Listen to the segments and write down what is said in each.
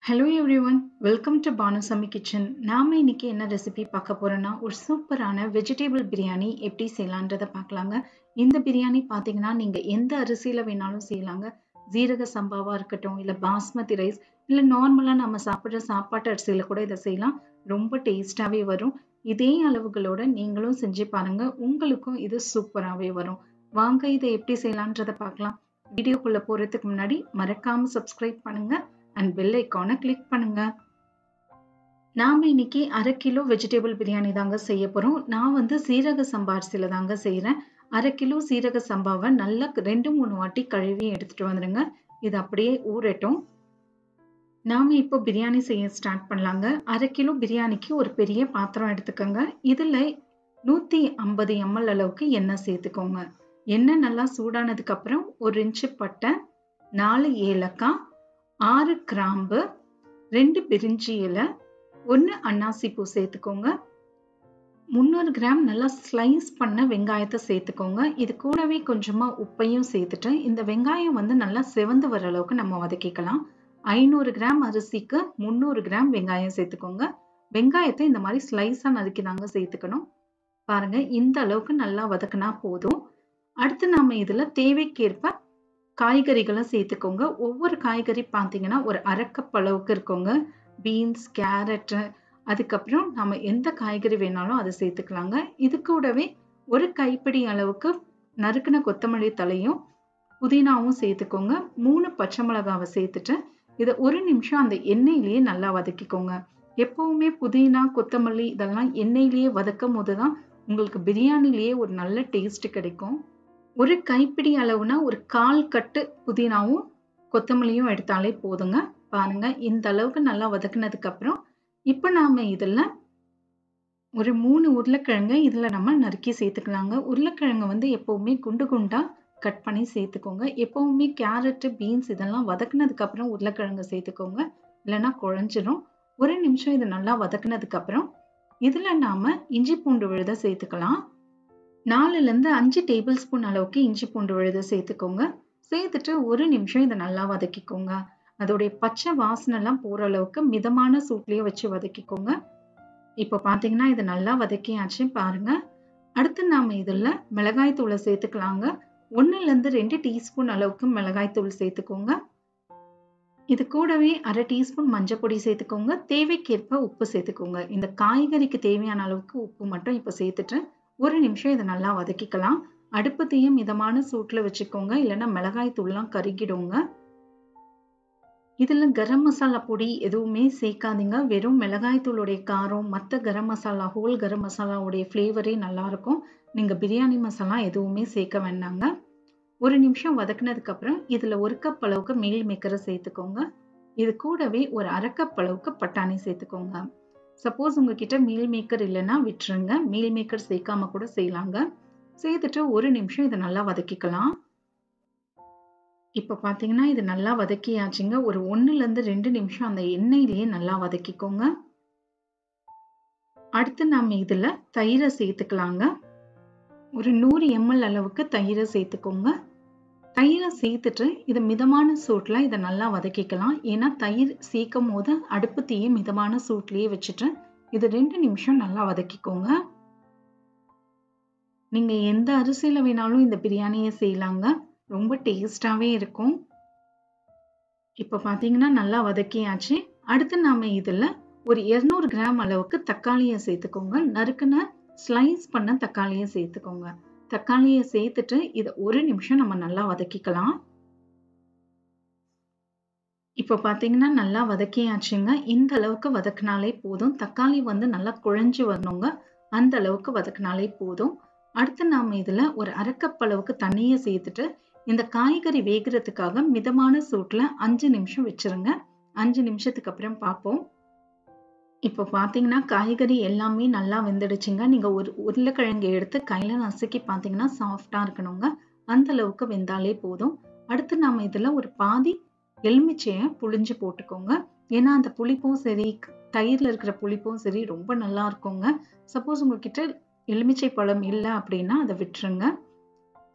Hello everyone, welcome to Banu Kitchen. நாம இன்னைக்கு என்ன ரெசிபி பார்க்க போறோம்னா ஒரு சூப்பரான வெஜிடபிள் பிரியாணி எப்படி செய்யலாம்ன்றத பார்க்கலாங்க. இந்த பிரியாணி பாத்தீங்கன்னா நீங்க எந்த அரிசியில வேணாலும் செய்யலாங்க. ஜீரக சம்பாவா இருக்கட்டும், இல்ல பாஸ்மதி ரைஸ், இல்ல நார்மலா நம்ம சாப்பிடுற சாப்பாட்டு அரிசியில கூட இதை செய்யலாம். ரொம்ப டேஸ்டாவே வரும். இதே அளவுகளோட நீங்களும் செஞ்சு பாருங்க. உங்களுக்கும் இது சூப்பராவே வரும். வாங்க இதை எப்படி செய்யலாம்ன்றத பார்க்கலாம். வீடியோக்குள்ள போறதுக்கு முன்னாடி மறக்காம சப்ஸ்கிரைப் பண்ணுங்க and bell icon click பண்ணுங்க. நாம இன்னைக்கு 1/2 கிலோ வெஜிடபிள் பிரியாணி தாங்க செய்ய போறோம். நான் வந்து சீரக சம்பா அரிசியில தாங்க செய்றேன். 1/2 கிலோ சீரக சம்பாவை நல்லா 2-3 வாட்டி கழுவி எடுத்துட்டு வந்துருங்க. இது அப்படியே ஊறட்டும். நாம இப்போ பிரியாணி செய்ய ஸ்டார்ட் பண்ணலாங்க. 1/2 கிலோ பிரியாணிக்கு ஒரு பெரிய பாத்திரம் எடுத்துக்கோங்க. இதுல 150 ml அளவுக்கு எண்ணெய் சேர்த்துக்கோங்க. எண்ணெய் நல்லா சூடானதுக்கு அப்புறம் 1 இன்ச்சு பட்டை, 4 ஏலக்காய், 6 கிராம்பு, 2 பிரிஞ்சி இலை, 1 அன்னாசி பூ சேர்த்துக்கோங்க. 300 கிராம் நல்லா ஸ்லைஸ் பண்ண வெங்காயத்தை சேர்த்துக்கோங்க. இது கூடவே கொஞ்சமா உப்பையும் சேர்த்துட்டு இந்த வெங்காயம் வந்து நல்லா செவந்து வர அளவுக்கு நம்ம வதக்கிக்கலாம். 500 கிராம் அரிசிக்கு 300 கிராம் வெங்காயம் சேர்த்துக்கோங்க. வெங்காயத்தை இந்த மாதிரி ஸ்லைஸா நறுக்கி தாங்க சேர்த்துக்கணும். பாருங்க, இந்த அளவுக்கு நல்லா வதக்கினா போதும். அடுத்து நாம இதுல தேவைக்கேற்ப காய்கறிகளை சேர்த்துக்கோங்க. ஒவ்வொரு காய்கறி பார்த்தீங்கன்னா ஒரு 1/2 கப் அளவுக்கு இருக்குங்க. பீன்ஸ், கேரட், அதுக்கப்புறம் நம்ம எந்த காய்கறி வேணாலும் அதை சேர்த்துக்கலாங்க. இது கூடவே ஒரு கைப்பிடி அளவுக்கு நறுக்கின கொத்தமல்லி தலையும் புதினாவும் சேர்த்துக்கோங்க. 3 பச்சை மிளகாவை சேர்த்துட்டு இதை 1 நிமிஷம் அந்த எண்ணெயிலேயே நல்லா வதக்கிக்கோங்க. எப்பவுமே புதினா, கொத்தமல்லி இதெல்லாம் எண்ணெயிலேயே வதக்கும் போதுதான் உங்களுக்கு பிரியாணிலேயே ஒரு நல்ல டேஸ்ட் கிடைக்கும். ஒரு கைப்பிடி அளவுனா ஒரு 1/4 கட்டு புதினாவும் கொத்தமல்லியும் எடுத்தாலே போதுங்க. பாருங்க, இந்த அளவுக்கு நல்லா வதக்குனதுக்கு அப்புறம் இப்ப நாம இதுல ஒரு 3 உருளைக்கிழங்கு இதுல நம்ம நறுக்கி சேர்த்துக்கலாங்க. உருளைக்கிழங்கு வந்து எப்பவுமே குண்டு குண்டா கட் பண்ணி சேர்த்துக்கோங்க. எப்பவுமே கேரட், பீன்ஸ் இதெல்லாம் வதக்குனதுக்கு அப்புறம் உருளைக்கிழங்கு சேர்த்துக்கோங்க, இல்லைன்னா குழஞ்சிடும். 1 நிமிஷம் இது நல்லா வதக்குனதுக்கு அப்புறம் இதுல நாம இஞ்சி பூண்டு விழுதை சேர்த்துக்கலாம். 4லேருந்து 5 டேபிள் ஸ்பூன் அளவுக்கு இஞ்சி பூண்டு விழுதை சேர்த்துக்கோங்க. சேர்த்துட்டு 1 நிமிஷம் இதை நல்லா வதக்கிக்கோங்க. அதோடைய பச்சை வாசனை எல்லாம் போற அளவுக்கு மிதமான சூட்லயே வச்சு வதக்கிக்கோங்க. இப்போ பாத்தீங்கன்னா இது நல்லா வதக்கியாச்சு பாருங்க. அடுத்து நாம இதுல மிளகாய் தூளை சேர்த்துக்கலாங்க. 1லேருந்து 2 டீஸ்பூன் அளவுக்கு மிளகாய் தூள் சேர்த்துக்கோங்க. இது கூடவே 1/2 டீஸ்பூன் மஞ்சள் பொடி சேர்த்துக்கோங்க. தேவைக்கேற்ப உப்பு சேர்த்துக்கோங்க. இந்த காய்கறிக்கு தேவையான அளவுக்கு உப்பு மட்டும் இப்ப சேர்த்துட்டு 1 நிமிஷம் இதை நல்லா வதக்கிக்கலாம். அடுப்பத்தையும் மிதமான சூட்ல வச்சுக்கோங்க, இல்லைன்னா மிளகாய் தூள்லாம் கருகிடுங்க. இதுல கரம் மசாலா பொடி எதுவுமே சேர்க்காதீங்க. வெறும் மிளகாய் தூளுடைய காரம், மற்ற கரம் மசாலா, ஹோல் கரம் மசாலாவுடைய ஃப்ளேவரே நல்லா இருக்கும். நீங்க பிரியாணி மசாலா எதுவுமே சேர்க்க வேண்டாங்க. 1 நிமிஷம் வதக்குனதுக்கு அப்புறம் இதுல 1 கப் அளவுக்கு மீல் மேக்கரை சேர்த்துக்கோங்க. இது கூடவே ஒரு 1/2 கப் அளவுக்கு பட்டாணி சேர்த்துக்கோங்க. சப்போஸ் உங்ககிட்ட மீல் மேக்கர் இல்லைன்னா விட்டுருங்க. மீல் மேக்கர் சேர்க்காம கூட செய்யலாங்க. சேர்த்துட்டு 1 நிமிஷம் இதை நல்லா வதக்கிக்கலாம். இப்ப பாத்தீங்கன்னா இது நல்லா வதக்கியாச்சுங்க. ஒரு 1லேருந்து 2 நிமிஷம் அந்த எண்ணெயிலேயே நல்லா வதக்கிக்கோங்க. அடுத்து நாம இதுல தயிரை சேர்த்துக்கலாங்க. ஒரு 100 ml அளவுக்கு தயிரை சேர்த்துக்கோங்க. தயிரை சேர்த்துட்டு இதை மிதமான சூட்ல இதை நல்லா வதக்கிக்கலாம். ஏன்னா தயிர் சேர்க்கும் போது அடுப்பு தீயை மிதமான சூட்லயே வச்சுட்டு இது 2 நிமிஷம் நல்லா வதக்கிக்கோங்க. நீங்க எந்த அரிசியில வேணாலும் இந்த பிரியாணியை செய்யலாங்க. ரொம்ப டேஸ்டாவே இருக்கும். இப்ப பாத்தீங்கன்னா நல்லா வதக்கியாச்சு. அடுத்து நாம இதுல ஒரு 200 கிராம் அளவுக்கு தக்காளியை சேர்த்துக்கோங்க. நறுக்குன ஸ்லைஸ் பண்ண தக்காளியை சேர்த்துக்கோங்க. தக்காளியை சேர்த்துட்டு இதை 1 நிமிஷம் நம்ம நல்லா வதக்கிக்கலாம். இப்ப பாத்தீங்கன்னா நல்லா வதக்கியாச்சுங்க. இந்த அளவுக்கு வதக்கினாலே போதும். தக்காளி வந்து நல்லா குழஞ்சு வரணுங்க. அந்த அளவுக்கு வதக்கினாலே போதும். அடுத்து நாம இதுல ஒரு 1/2 கப் அளவுக்கு தண்ணியை சேர்த்துட்டு இந்த காய்கறி வேகிறதுக்காக மிதமான சூட்ல 5 நிமிஷம் வச்சிருங்க. 5 நிமிஷத்துக்கு அப்புறம் பார்ப்போம். இப்போ பாத்தீங்கன்னா காய்கறி எல்லாமே நல்லா வெந்துடுச்சுங்க. நீங்க ஒரு உருளைக்கிழங்கு எடுத்து கையில நசுக்கி பாத்தீங்கன்னா சாஃப்டா இருக்கணுங்க. அந்த அளவுக்கு வெந்தாலே போதும். அடுத்து நாம இதுல ஒரு பாதி எலுமிச்சையை புழிஞ்சு போட்டுக்கோங்க. ஏன்னா அந்த புளிப்பும் சரி, தயிர்ல இருக்கிற புளிப்பும் சரி ரொம்ப நல்லா இருக்குங்க. சப்போஸ் உங்ககிட்ட எலுமிச்சை பழம் இல்லை அப்படின்னா அதை விட்டுருங்க.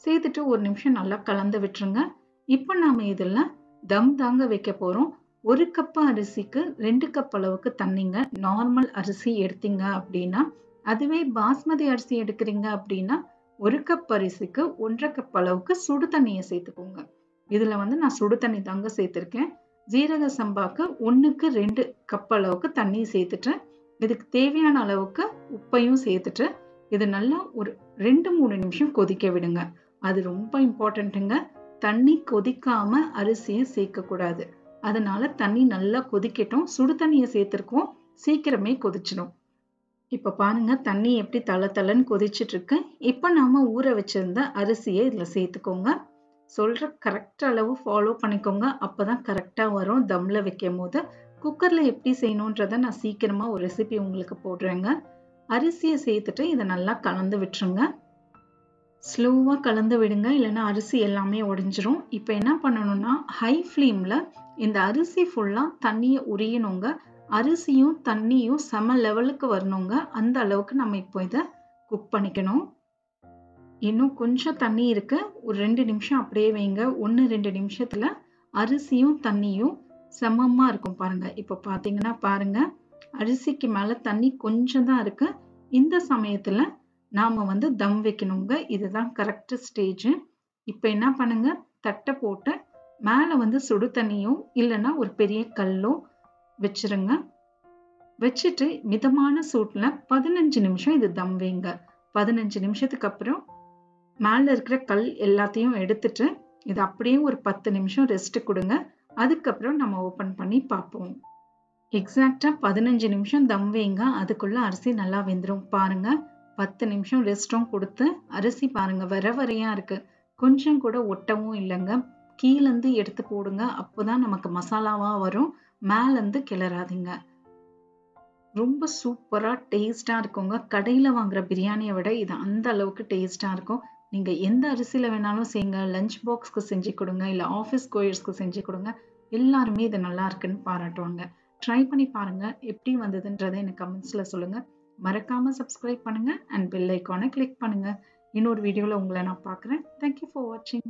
சேர்த்துட்டு 1 நிமிஷம் நல்லா கலந்து விட்டுருங்க. இப்போ நாம இதுல தம் தாங்க வைக்க போறோம். 1 கப் அரிசிக்கு 2 கப் அளவுக்கு தண்ணிங்க. நார்மல் அரிசி எடுத்தீங்க அப்படின்னா, அதுவே பாஸ்மதி அரிசி எடுக்கிறீங்க அப்படின்னா 1 கப் அரிசிக்கு 1.5 கப் அளவுக்கு சுடு தண்ணியை சேர்த்துக்கோங்க. இதுல வந்து நான் சுடு தண்ணி தாங்க சேர்த்திருக்கேன். ஜீரக சம்பாக்கு 1க்கு 2 கப் அளவுக்கு தண்ணி சேர்த்துட்டு, இதுக்கு தேவையான அளவுக்கு உப்பையும் சேர்த்துட்டு, இது நல்லா ஒரு 2-3 நிமிஷம் கொதிக்க விடுங்க. அது ரொம்ப இம்பார்ட்டன்ட்டுங்க. தண்ணி கொதிக்காம அரிசியை சேர்க்கக்கூடாது. அதனால தண்ணி நல்லா கொதிக்கட்டும். சுடு தண்ணியை சேர்த்திருக்கோம், சீக்கிரமே கொதிச்சிடும். இப்ப பாருங்க தண்ணி எப்படி தளன்னு கொதிச்சிட்டு இருக்கு. இப்ப நாம ஊற வச்சிருந்த அரிசியை இதுல சேர்த்துக்கோங்க. சொல்ற கரெக்ட் அளவு ஃபாலோ பண்ணிக்கோங்க. அப்பதான் கரெக்டா வரும். தம்ல வைக்கும் போது குக்கர்ல எப்படி செய்யணும்ன்றத நான் சீக்கிரமா ஒரு ரெசிபி உங்களுக்கு போடுறேங்க. அரிசியை சேர்த்துட்டு இதை நல்லா கலந்து விட்டுருங்க. ஸ்லோவா கலந்து விடுங்க, இல்லைன்னா அரிசி எல்லாமே உடைஞ்சிரும். இப்ப என்ன பண்ணணும்னா ஹை ஃப்ளேம்ல இந்த அரிசி ஃபுல்லா தண்ணியை உரியணுங்க. அரிசியும் தண்ணியும் சம லெவலுக்கு வரணுங்க. அந்த அளவுக்கு நம்ம இப்போ இதை குக் பண்ணிக்கணும். இன்னும் கொஞ்சம் தண்ணி இருக்கு. ஒரு 2 நிமிஷம் அப்படியே வைங்க. 1-2 நிமிஷத்துல அரிசியும் தண்ணியும் சமமா இருக்கும் பாருங்க. இப்ப பாத்தீங்கன்னா பாருங்க, அரிசிக்கு மேல தண்ணி கொஞ்சம் தான் இருக்கு. இந்த சமயத்துல நாம வந்து தம் வைக்கணுங்க. இதுதான் கரெக்ட் ஸ்டேஜ். இப்ப என்ன பண்ணுங்க, தட்டை போட்டு மேல வந்து சுடு தண்ணியோ இல்லைன்னா ஒரு பெரிய கல்லோ வச்சிருங்க. வச்சுட்டு மிதமான சூட்ல 15 நிமிஷம் இது தம் வைங்க. 15 நிமிஷத்துக்கு அப்புறம் மேல இருக்கிற கல் எல்லாத்தையும் எடுத்துட்டு இது அப்படியே ஒரு 10 நிமிஷம் ரெஸ்ட் கொடுங்க. அதுக்கப்புறம் நம்ம ஓபன் பண்ணி பார்ப்போம். எக்ஸாக்டா 15 நிமிஷம் தம் வைங்க. அதுக்குள்ள அரிசி நல்லா வெந்துடும். பாருங்க 10 நிமிஷம் ரெஸ்டும் கொடுத்து அரிசி பாருங்க வரையா இருக்கு. கொஞ்சம் கூட ஒட்டவும் இல்லைங்க. கீழேந்து எடுத்து போடுங்க. அப்போதான் நமக்கு மசாலாவா வரும். மேலேருந்து கிளறாதீங்க. ரொம்ப சூப்பரா டேஸ்டா இருக்குங்க. கடையில வாங்குற பிரியாணியை விட இது அந்த அளவுக்கு டேஸ்டா இருக்கும். நீங்க எந்த அரிசியில வேணாலும் செய்யுங்க. லஞ்ச் பாக்ஸ்க்கு செஞ்சு கொடுங்க, இல்ல ஆஃபீஸ் கோயர்ஸ்க்கு செஞ்சு கொடுங்க. எல்லாருமே இது நல்லா இருக்குன்னு பாராட்டுவாங்க. ட்ரை பண்ணி பாருங்க. எப்படி வந்ததுன்றதை எனக்கு கமெண்ட்ஸ்ல சொல்லுங்க. மறக்காம சப்ஸ்கிரைப் பண்ணுங்க அண்ட் பெல் ஐக்கானை கிளிக் பண்ணுங்க. இன்னொரு வீடியோல உங்களை நான் பார்க்குறேன். தேங்க்யூ ஃபார் வாட்சிங்.